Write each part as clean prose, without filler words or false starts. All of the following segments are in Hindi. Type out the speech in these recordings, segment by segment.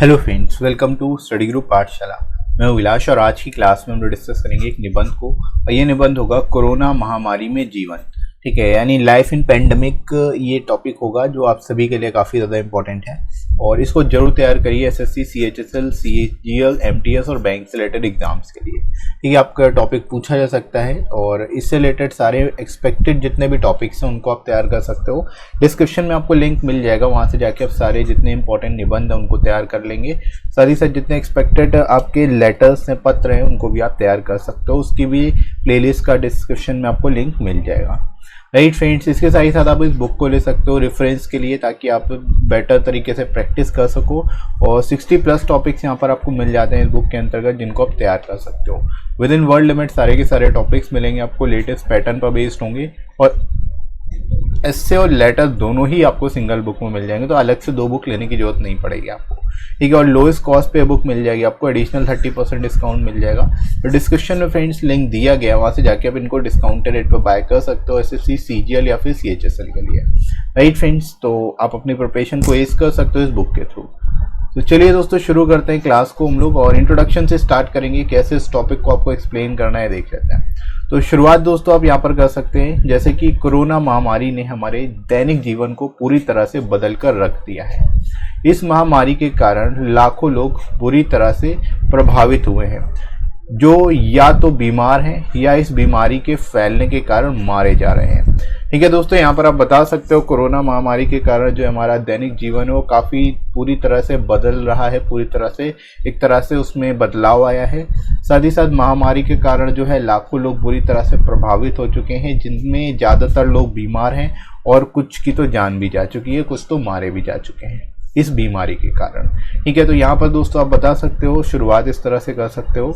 Hello friends, welcome to study group Pathshala. मैं हूं विलास और आज की क्लास में हम लोग डिस्कस करेंगे एक निबंध को और ये निबंध होगा कोरोना महामारी में जीवन। ठीक है, यानी लाइफ इन पेंडेमिक ये टॉपिक होगा जो आप सभी के लिए काफ़ी ज़्यादा इंपॉर्टेंट है और इसको जरूर तैयार करिए एसएससी, सीएचएसएल, सीजीएल, एमटीएस और बैंक से रिलेटेड एग्जाम्स के लिए। ठीक है, आपका टॉपिक पूछा जा सकता है और इससे रिलेटेड सारे एक्सपेक्टेड जितने भी टॉपिक्स हैं उनको आप तैयार कर सकते हो। डिस्क्रिप्शन में आपको लिंक मिल जाएगा, वहाँ से जाके आप सारे जितने इंपॉर्टेंट निबंध हैं उनको तैयार कर लेंगे। साथ ही साथ जितने एक्सपेक्टेड आपके लेटर्स हैं, पत्र हैं, उनको भी आप तैयार कर सकते हो। उसकी भी प्लेलिस्ट का डिस्क्रिप्शन में आपको लिंक मिल जाएगा। राइट फ्रेंड्स, इसके साथ ही साथ आप इस बुक को ले सकते हो रेफरेंस के लिए ताकि आप बेटर तरीके से प्रैक्टिस कर सको और 60+ टॉपिक्स यहाँ पर आपको मिल जाते हैं इस बुक के अंतर्गत जिनको आप तैयार कर सकते हो। विद इन वर्ल्ड लिमिट सारे के सारे टॉपिक्स मिलेंगे आपको, लेटेस्ट पैटर्न पर बेस्ड होंगे और एस्से और लेटर दोनों ही आपको सिंगल बुक में मिल जाएंगे, तो अलग से 2 बुक लेने की जरूरत नहीं पड़ेगी आपको। ठीक है, और लोएस्ट कॉस्ट पे बुक मिल जाएगी आपको, एडिशनल 30% डिस्काउंट मिल जाएगा। तो डिस्क्रिप्शन में फ्रेंड्स लिंक दिया गया, वहाँ से जाके आप इनको डिस्काउंटेड रेट पर बाय कर सकते हो एसएससी, सीजीएल या फिर सीएचएसएल के लिए। राइट फ्रेंड्स, तो आप अपनी प्रिपरेशन को एज कर सकते हो इस बुक के थ्रू। तो चलिए दोस्तों शुरू करते हैं क्लास को हम लोग और इंट्रोडक्शन से स्टार्ट करेंगे। कैसे इस टॉपिक को आपको एक्सप्लेन करना है देख लेते हैं। तो शुरुआत दोस्तों आप यहाँ पर कर सकते हैं, जैसे कि कोरोना महामारी ने हमारे दैनिक जीवन को पूरी तरह से बदल कर रख दिया है। इस महामारी के कारण लाखों लोग बुरी तरह से प्रभावित हुए हैं, जो या तो बीमार हैं या इस बीमारी के फैलने के कारण मारे जा रहे हैं। ठीक है दोस्तों, यहाँ पर आप बता सकते हो कोरोना महामारी के कारण जो हमारा दैनिक जीवन है वो काफ़ी पूरी तरह से बदल रहा है, पूरी तरह से एक तरह से उसमें बदलाव आया है। साथ ही साथ महामारी के कारण जो है लाखों लोग बुरी तरह से प्रभावित हो चुके हैं, जिनमें ज़्यादातर लोग बीमार हैं और कुछ की तो जान भी जा चुकी है, कुछ तो मारे भी जा चुके हैं इस बीमारी के कारण। ठीक है, तो यहाँ पर दोस्तों आप बता सकते हो, शुरुआत इस तरह से कर सकते हो।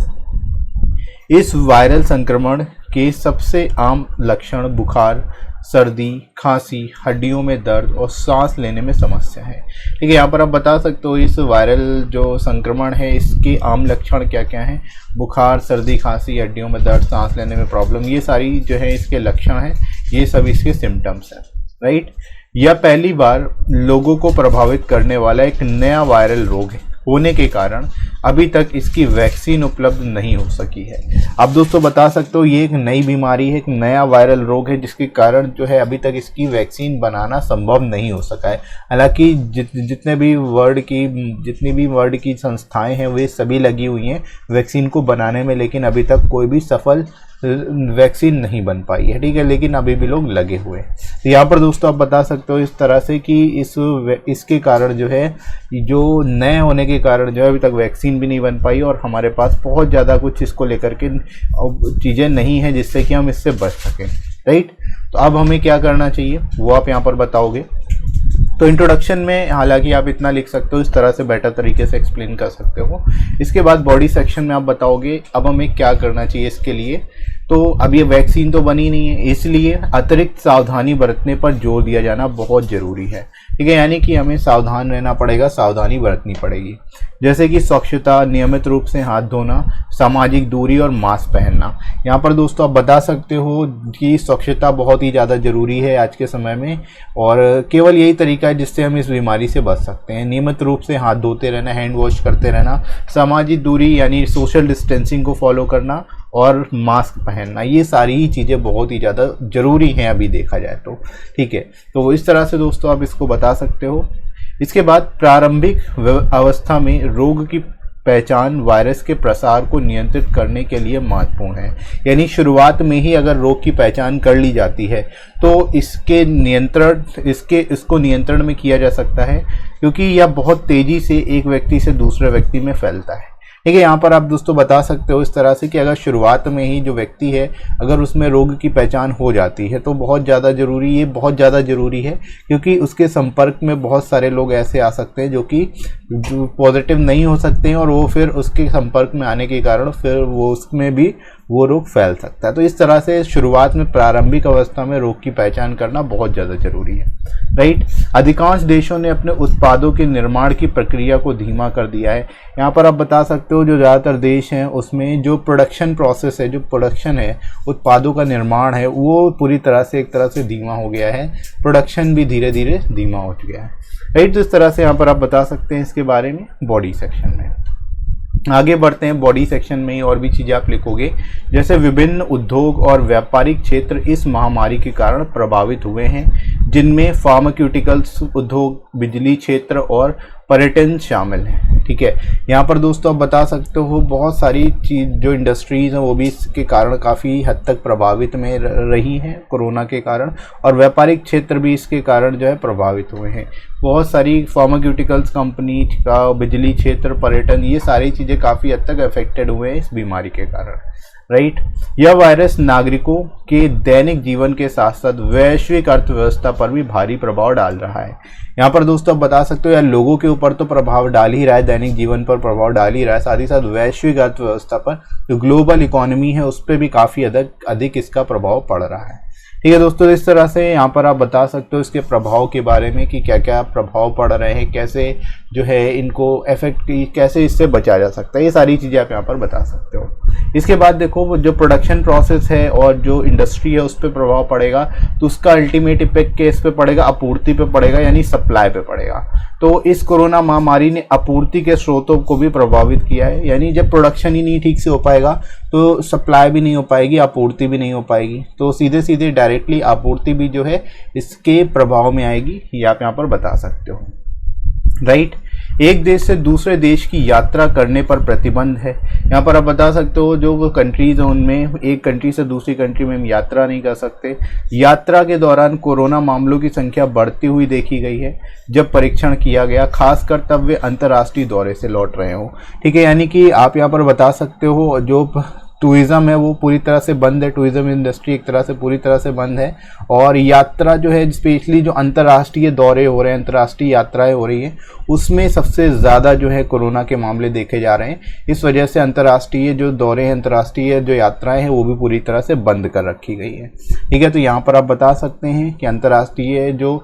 इस वायरल संक्रमण के सबसे आम लक्षण बुखार, सर्दी, खांसी, हड्डियों में दर्द और सांस लेने में समस्या है। ठीक है, यहाँ पर आप बता सकते हो इस वायरल जो संक्रमण है इसके आम लक्षण क्या क्या हैं। बुखार, सर्दी, खांसी, हड्डियों में दर्द, सांस लेने में प्रॉब्लम, ये सारी जो है इसके लक्षण हैं, ये सब इसके सिम्टम्स हैं। राइट, यह पहली बार लोगों को प्रभावित करने वाला एक नया वायरल रोग है होने के कारण अभी तक इसकी वैक्सीन उपलब्ध नहीं हो सकी है। अब दोस्तों बता सकते हो ये एक नई बीमारी है, एक नया वायरल रोग है जिसके कारण जो है अभी तक इसकी वैक्सीन बनाना संभव नहीं हो सका है। हालांकि जितनी भी वर्ल्ड की संस्थाएं हैं वे सभी लगी हुई हैं वैक्सीन को बनाने में, लेकिन अभी तक कोई भी सफल वैक्सीन नहीं बन पाई है। ठीक है, लेकिन अभी भी लोग लगे हुए हैं। तो यहाँ पर दोस्तों आप बता सकते हो इस तरह से कि इसके कारण जो है, जो नए होने के कारण जो है अभी तक वैक्सीन भी नहीं बन पाई और हमारे पास बहुत ज़्यादा कुछ इसको लेकर के चीज़ें नहीं है जिससे कि हम इससे बच सकें। राइट, तो अब हमें क्या करना चाहिए वो आप यहाँ पर बताओगे। तो इंट्रोडक्शन में हालांकि आप इतना लिख सकते हो, इस तरह से बेटर तरीके से एक्सप्लेन कर सकते हो। इसके बाद बॉडी सेक्शन में आप बताओगे अब हमें क्या करना चाहिए इसके लिए। तो अब ये वैक्सीन तो बनी नहीं है, इसलिए अतिरिक्त सावधानी बरतने पर जोर दिया जाना बहुत ज़रूरी है। ठीक है, यानी कि हमें सावधान रहना पड़ेगा, सावधानी बरतनी पड़ेगी, जैसे कि स्वच्छता, नियमित रूप से हाथ धोना, सामाजिक दूरी और मास्क पहनना। यहाँ पर दोस्तों आप बता सकते हो कि स्वच्छता बहुत ही ज़्यादा ज़रूरी है आज के समय में और केवल यही तरीका है जिससे हम इस बीमारी से बच सकते हैं। नियमित रूप से हाथ धोते रहना, हैंड वॉश करते रहना, सामाजिक दूरी यानी सोशल डिस्टेंसिंग को फॉलो करना और मास्क पहनना, ये सारी ही चीज़ें बहुत ही ज़्यादा ज़रूरी हैं अभी देखा जाए तो। ठीक है, तो इस तरह से दोस्तों आप इसको बता सकते हो। इसके बाद प्रारंभिक अवस्था में रोग की पहचान वायरस के प्रसार को नियंत्रित करने के लिए महत्वपूर्ण है। यानी शुरुआत में ही अगर रोग की पहचान कर ली जाती है तो इसको नियंत्रण में किया जा सकता है, क्योंकि यह बहुत तेज़ी से एक व्यक्ति से दूसरे व्यक्ति में फैलता है। ठीक है, यहाँ पर आप दोस्तों बता सकते हो इस तरह से कि अगर शुरुआत में ही जो व्यक्ति है अगर उसमें रोग की पहचान हो जाती है तो बहुत ज़्यादा ज़रूरी है, क्योंकि उसके संपर्क में बहुत सारे लोग ऐसे आ सकते हैं जो कि पॉजिटिव नहीं हो सकते हैं और वो फिर उसके संपर्क में आने के कारण फिर वो उसमें भी वो रोग फैल सकता है। तो इस तरह से शुरुआत में प्रारंभिक अवस्था में रोग की पहचान करना बहुत ज़्यादा जरूरी है, राइट। अधिकांश देशों ने अपने उत्पादों के निर्माण की प्रक्रिया को धीमा कर दिया है। यहाँ पर आप बता सकते हो जो ज़्यादातर देश हैं उसमें जो प्रोडक्शन प्रोसेस है, जो प्रोडक्शन है, उत्पादों का निर्माण है, वो पूरी तरह से एक तरह से धीमा हो गया है। प्रोडक्शन भी धीरे धीरे धीमा हो गया है, राइट। तो इस तरह से यहाँ पर आप बता सकते हैं इसके बारे में बॉडी सेक्शन में। आगे बढ़ते हैं, बॉडी सेक्शन में ही और भी चीज़ें आप लिखोगे, जैसे विभिन्न उद्योग और व्यापारिक क्षेत्र इस महामारी के कारण प्रभावित हुए हैं, जिनमें फार्मास्यूटिकल्स उद्योग, बिजली क्षेत्र और पर्यटन शामिल हैं, ठीक है। यहाँ पर दोस्तों आप बता सकते हो बहुत सारी चीज़ जो इंडस्ट्रीज़ हैं वो भी इसके कारण काफ़ी हद तक प्रभावित में रही हैं कोरोना के कारण, और व्यापारिक क्षेत्र भी इसके कारण जो है प्रभावित हुए हैं। बहुत सारी फार्मास्यूटिकल्स कंपनी का, बिजली क्षेत्र, पर्यटन, ये सारी चीज़ें काफ़ी हद तक अफेक्टेड हुए हैं इस बीमारी के कारण, राइट। यह वायरस नागरिकों के दैनिक जीवन के साथ साथ वैश्विक अर्थव्यवस्था पर भी भारी प्रभाव डाल रहा है। यहाँ पर दोस्तों आप बता सकते हो यार, लोगों के ऊपर तो प्रभाव डाल ही रहा है, दैनिक जीवन पर प्रभाव डाल ही रहा है, साथ ही साथ वैश्विक अर्थव्यवस्था पर, जो ग्लोबल इकोनॉमी है उस पर भी काफ़ी अधिक इसका प्रभाव पड़ रहा है, ठीक है दोस्तों। इस तरह से यहाँ पर आप बता सकते हो इसके प्रभाव के बारे में कि क्या क्या प्रभाव पड़ रहे हैं, कैसे जो है इनको इफेक्ट, कैसे इससे बचा जा सकता है, ये सारी चीज़ें आप यहाँ पर बता सकते हो। इसके बाद देखो जो प्रोडक्शन प्रोसेस है और जो इंडस्ट्री है उस पर प्रभाव पड़ेगा, तो उसका अल्टीमेट इफेक्ट किस पे पड़ेगा, आपूर्ति पे पड़ेगा, यानी सप्लाई पे पड़ेगा। तो इस कोरोना महामारी ने आपूर्ति के स्रोतों को भी प्रभावित किया है, यानी जब प्रोडक्शन ही नहीं ठीक से हो पाएगा तो सप्लाई भी नहीं हो पाएगी, आपूर्ति भी नहीं हो पाएगी, तो सीधे सीधे डायरेक्टली आपूर्ति भी जो है इसके प्रभाव में आएगी, ये आप यहाँ पर बता सकते हो, राइट। एक देश से दूसरे देश की यात्रा करने पर प्रतिबंध है। यहाँ पर आप बता सकते हो जो कंट्रीज हैं उनमें एक कंट्री से दूसरी कंट्री में हम यात्रा नहीं कर सकते। यात्रा के दौरान कोरोना मामलों की संख्या बढ़ती हुई देखी गई है जब परीक्षण किया गया, खासकर तब वे अंतर्राष्ट्रीय दौरे से लौट रहे हो, ठीक है। यानी कि आप यहाँ पर बता सकते हो जो टूरिज़्म है वो पूरी तरह से बंद है, टूरिज़्म इंडस्ट्री एक तरह से पूरी तरह से बंद है, और यात्रा जो है स्पेशली जो अंतर्राष्ट्रीय दौरे हो रहे हैं, अंतर्राष्ट्रीय यात्राएं हो रही हैं, उसमें सबसे ज़्यादा जो है कोरोना के मामले देखे जा रहे हैं। इस वजह से अंतर्राष्ट्रीय जो दौरे हैं, अंतर्राष्ट्रीय जो यात्राएं हैं वो भी पूरी तरह से बंद कर रखी गई है, ठीक है। तो यहाँ पर आप बता सकते हैं कि अंतर्राष्ट्रीय जो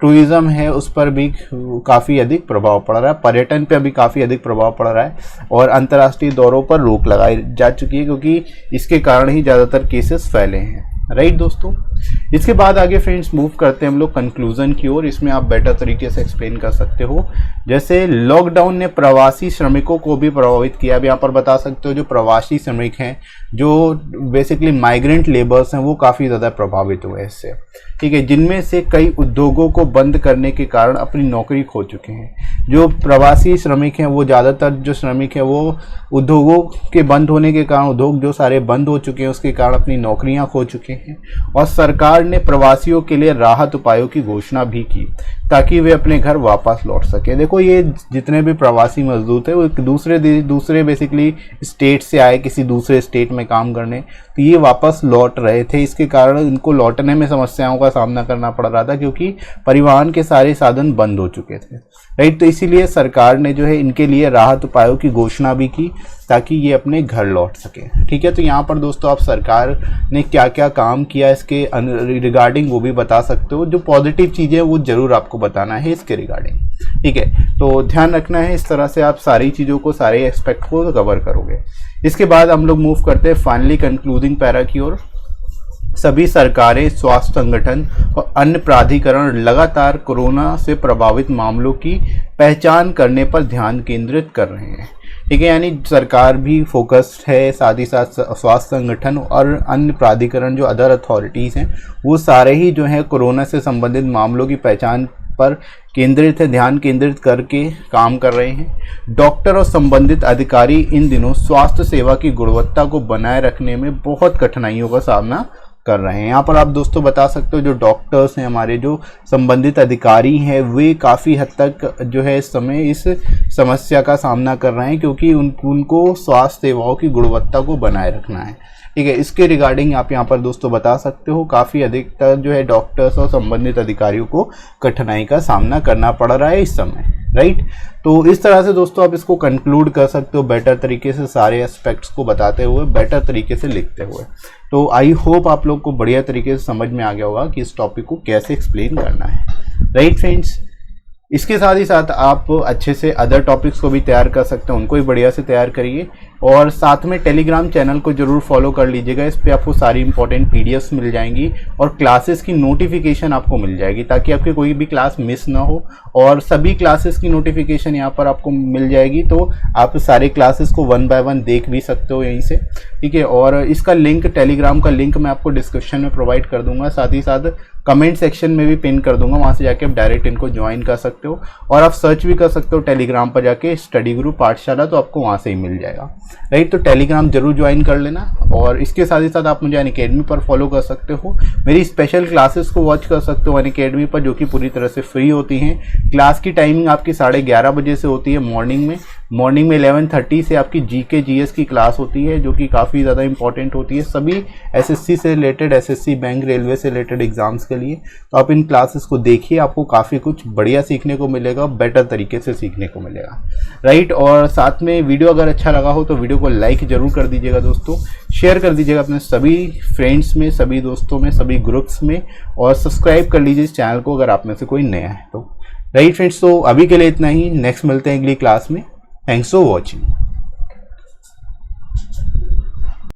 टूरिज़्म है उस पर भी काफ़ी अधिक प्रभाव पड़ रहा है, पर्यटन पे भी काफ़ी अधिक प्रभाव पड़ रहा है, और अंतर्राष्ट्रीय दौरों पर रोक लगाई जा चुकी है क्योंकि इसके कारण ही ज़्यादातर केसेस फैले हैं, राइट दोस्तों। इसके बाद आगे फ्रेंड्स मूव करते हैं हम लोग कंक्लूजन की ओर। इसमें आप बेटर तरीके से एक्सप्लेन कर सकते हो, जैसे लॉकडाउन ने प्रवासी श्रमिकों को भी प्रभावित किया। अब यहाँ पर बता सकते हो जो प्रवासी श्रमिक हैं, जो बेसिकली माइग्रेंट लेबर्स हैं, वो काफ़ी ज़्यादा प्रभावित हुए इससे, ठीक है, जिनमें से कई उद्योगों को बंद करने के कारण अपनी नौकरी खो चुके हैं। जो प्रवासी श्रमिक हैं वो ज़्यादातर जो श्रमिक हैं वो उद्योगों के बंद होने के कारण, उद्योग जो सारे बंद हो चुके हैं उसके कारण अपनी नौकरियां खो चुके हैं, और सरकार ने प्रवासियों के लिए राहत उपायों की घोषणा भी की ताकि वे अपने घर वापस लौट सके। देखो ये जितने भी प्रवासी मजदूर थे वो दूसरे बेसिकली स्टेट से आए, किसी दूसरे स्टेट में काम करने, तो ये वापस लौट रहे थे। इसके कारण इनको लौटने में समस्याओं का सामना करना पड़ रहा था क्योंकि परिवहन के सारे साधन बंद हो चुके थे, राइट। तो इसीलिए सरकार ने जो है इनके लिए राहत उपायों की घोषणा भी की ताकि ये अपने घर लौट सके, ठीक है। तो यहाँ पर दोस्तों आप सरकार ने क्या क्या काम किया इसके रिगार्डिंग वो भी बता सकते हो। जो पॉजिटिव चीज़ें वो जरूर आपको बताना है इसके रिगार्डिंग, ठीक है। तो ध्यान रखना है, इस तरह से आप सारी चीज़ों को, सारे एस्पेक्ट को कवर करोगे। इसके बाद हम लोग मूव करते हैं फाइनली कंक्लूडिंग पैरा की ओर। सभी सरकारें, स्वास्थ्य संगठन और अन्य प्राधिकरण लगातार कोरोना से प्रभावित मामलों की पहचान करने पर ध्यान केंद्रित कर रहे हैं, ठीक है। यानी सरकार भी फोकस्ड है, साथ ही साथ स्वास्थ्य संगठन और अन्य प्राधिकरण जो अदर अथॉरिटीज़ हैं वो सारे ही जो है कोरोना से संबंधित मामलों की पहचान पर केंद्रित है, ध्यान केंद्रित करके काम कर रहे हैं। डॉक्टर और संबंधित अधिकारी इन दिनों स्वास्थ्य सेवा की गुणवत्ता को बनाए रखने में बहुत कठिनाइयों का सामना कर रहे हैं। यहाँ पर आप दोस्तों बता सकते हो जो डॉक्टर्स हैं, हमारे जो संबंधित अधिकारी हैं, वे काफ़ी हद तक जो है इस समय इस समस्या का सामना कर रहे हैं क्योंकि उनको स्वास्थ्य सेवाओं की गुणवत्ता को बनाए रखना है, ठीक है। इसके रिगार्डिंग आप यहाँ पर दोस्तों बता सकते हो काफ़ी अधिकतर जो है डॉक्टर्स और संबंधित अधिकारियों को कठिनाई का सामना करना पड़ रहा है इस समय, राइट। तो इस तरह से दोस्तों आप इसको कंक्लूड कर सकते हो बेटर तरीके से, सारे एस्पेक्ट्स को बताते हुए, बेटर तरीके से लिखते हुए। तो आई होप आप लोग को बढ़िया तरीके से समझ में आ गया होगा कि इस टॉपिक को कैसे एक्सप्लेन करना है। राइट फ्रेंड्स, इसके साथ ही साथ आप अच्छे से अदर टॉपिक्स को भी तैयार कर सकते हैं, उनको भी बढ़िया से तैयार करिए। और साथ में टेलीग्राम चैनल को जरूर फॉलो कर लीजिएगा, इस पे आपको सारी इंपॉर्टेंट पीडीएफ्स मिल जाएंगी और क्लासेस की नोटिफिकेशन आपको मिल जाएगी, ताकि आपकी कोई भी क्लास मिस ना हो। और सभी क्लासेस की नोटिफिकेशन यहाँ पर आपको मिल जाएगी, तो आप सारे क्लासेस को 1 बाय 1 देख भी सकते हो यहीं से, ठीक है। और इसका लिंक, टेलीग्राम का लिंक मैं आपको डिस्क्रिप्शन में प्रोवाइड कर दूंगा, साथ ही साथ कमेंट सेक्शन में भी पिन कर दूंगा, वहां से जाके आप डायरेक्ट इनको ज्वाइन कर सकते हो। और आप सर्च भी कर सकते हो टेलीग्राम पर जाके स्टडी गुरु पाठशाला, तो आपको वहां से ही मिल जाएगा। राइट, तो टेलीग्राम जरूर ज्वाइन कर लेना। और इसके साथ ही साथ आप मुझे अनअकैडमी पर फॉलो कर सकते हो, मेरी स्पेशल क्लासेस को वॉच कर सकते हो अनअकैडमी पर, जो कि पूरी तरह से फ्री होती हैं। क्लास की टाइमिंग आपकी 11:30 बजे से होती है मॉर्निंग में 11:30 से आपकी जीके जीएस की क्लास होती है, जो कि काफ़ी ज़्यादा इंपॉर्टेंट होती है सभी एसएससी से रिलेटेड, एसएससी, बैंक, रेलवे से रिलेटेड एग्जाम्स के लिए। तो आप इन क्लासेस को देखिए, आपको काफ़ी कुछ बढ़िया सीखने को मिलेगा, बेटर तरीके से सीखने को मिलेगा। राइट, और साथ में वीडियो अगर अच्छा लगा हो तो वीडियो को लाइक जरूर कर दीजिएगा दोस्तों, शेयर कर दीजिएगा अपने सभी फ्रेंड्स में, सभी दोस्तों में, सभी ग्रुप्स में, और सब्सक्राइब कर लीजिए इस चैनल को अगर आप में से कोई नया है तो। राइट फ्रेंड्स, तो अभी के लिए इतना ही, नेक्स्ट मिलते हैं अगली क्लास में। Thanks for watching.